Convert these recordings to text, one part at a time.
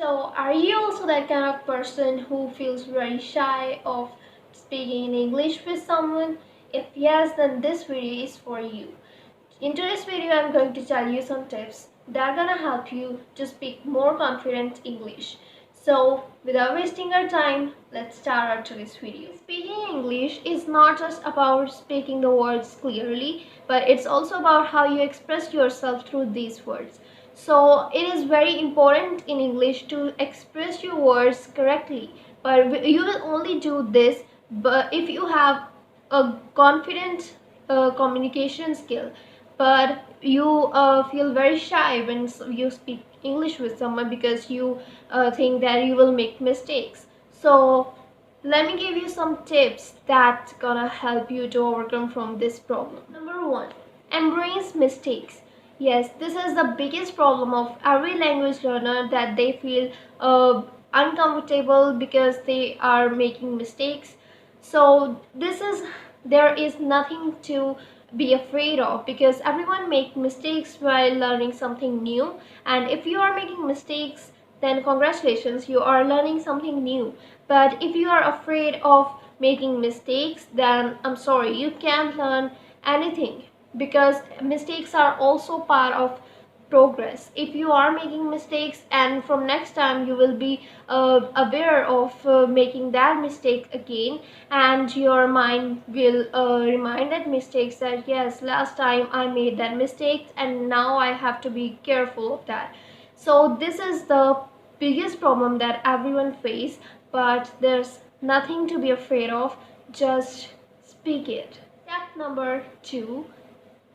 So, are you also that kind of person who feels very shy of speaking in English with someone? If yes, then this video is for you. In today's video, I'm going to tell you some tips that are gonna help you to speak more confident English. So, without wasting our time, let's start our today's video. Speaking English is not just about speaking the words clearly, but it's also about how you express yourself through these words. So it is very important in English to express your words correctly. But you will only do this but if you have a confident communication skill. But you feel very shy when you speak English with someone because you think that you will make mistakes. So let me give you some tips that's gonna help you to overcome from this problem. Number one, embrace mistakes. Yes, this is the biggest problem of every language learner, that they feel uncomfortable because they are making mistakes. So there is nothing to be afraid of, because everyone make mistakes while learning something new. And if you are making mistakes, then congratulations, you are learning something new. But if you are afraid of making mistakes, then I'm sorry, you can't learn anything, because mistakes are also part of progress. If you are making mistakes, and from next time you will be aware of making that mistake again, and your mind will remind that mistakes, that yes, last time I made that mistake and now I have to be careful of that. So this is the biggest problem that everyone face, but there's nothing to be afraid of. Just speak it. Step number 2,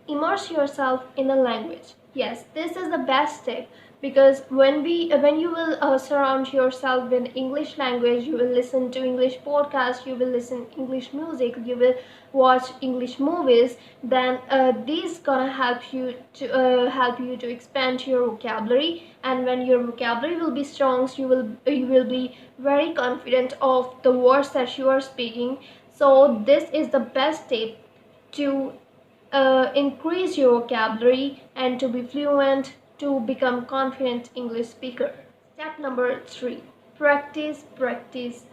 immerse yourself in the language. Yes, this is the best tip, because when you will surround yourself with English language, you will listen to English podcasts, you will listen English music, you will watch English movies, then these gonna help you to expand your vocabulary. And when your vocabulary will be strong, so you will be very confident of the words that you are speaking. So this is the best tip to increase your vocabulary and to be fluent, to become confident English speaker. Step number 3, practice, practice,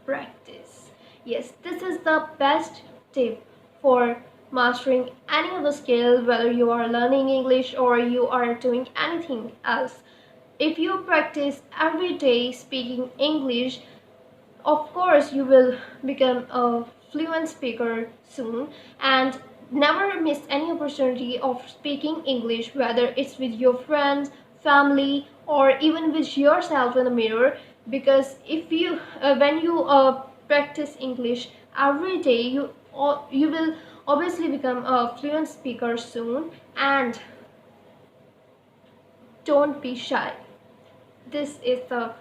practice. Yes, this is the best tip for mastering any of the skill, whether you are learning English or you are doing anything else. If you practice every day speaking English, of course you will become a fluent speaker soon. And never miss any opportunity of speaking English, whether it's with your friends, family, or even with yourself in the mirror. Because if you when you practice English every day, you will obviously become a fluent speaker soon. And don't be shy. This is the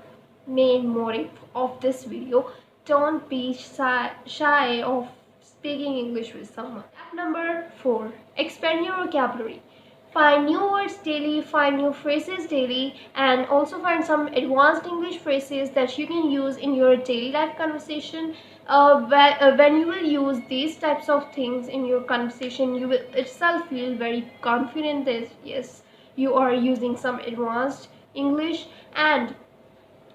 main motive of this video. Don't be shy of speaking English with someone. Step number 4, expand your vocabulary. Find new words daily, find new phrases daily, and also find some advanced English phrases that you can use in your daily life conversation. When you will use these types of things in your conversation, you will itself feel very confident that yes, you are using some advanced English. And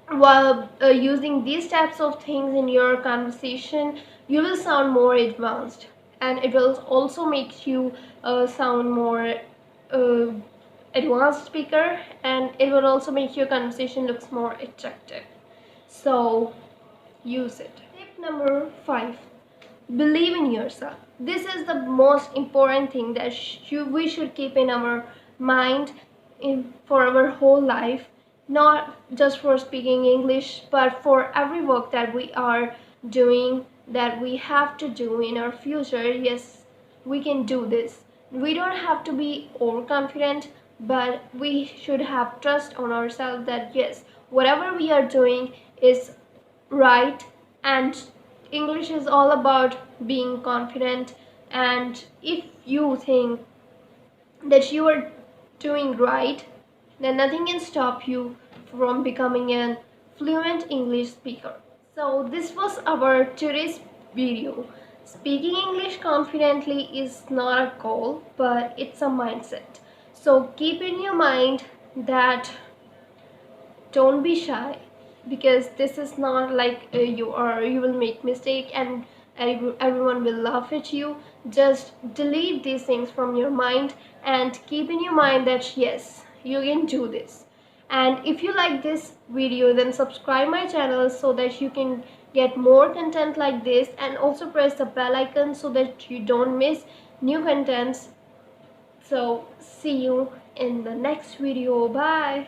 while using these types of things in your conversation, you will sound more advanced, and it will also make you sound more uh, advanced speaker, and it will also make your conversation looks more attractive. So use it. Tip number 5, believe in yourself. This is the most important thing that we should keep in our mind for our whole life, not just for speaking English, but for every work that we are doing, that we have to do in our future. Yes, we can do this. We don't have to be overconfident, but we should have trust on ourselves that yes, whatever we are doing is right. And English is all about being confident. And if you think that you are doing right, then nothing can stop you from becoming a fluent English speaker. So this was our today's video. Speaking English confidently is not a goal, but it's a mindset. So keep in your mind that Don't be shy, because this is not like you will make mistake and everyone will laugh at you. Just delete these things from your mind and keep in your mind that yes, you can do this. And if you like this video, then subscribe my channel so that you can get more content like this, and also press the bell icon so that you don't miss new contents. So see you in the next video. Bye.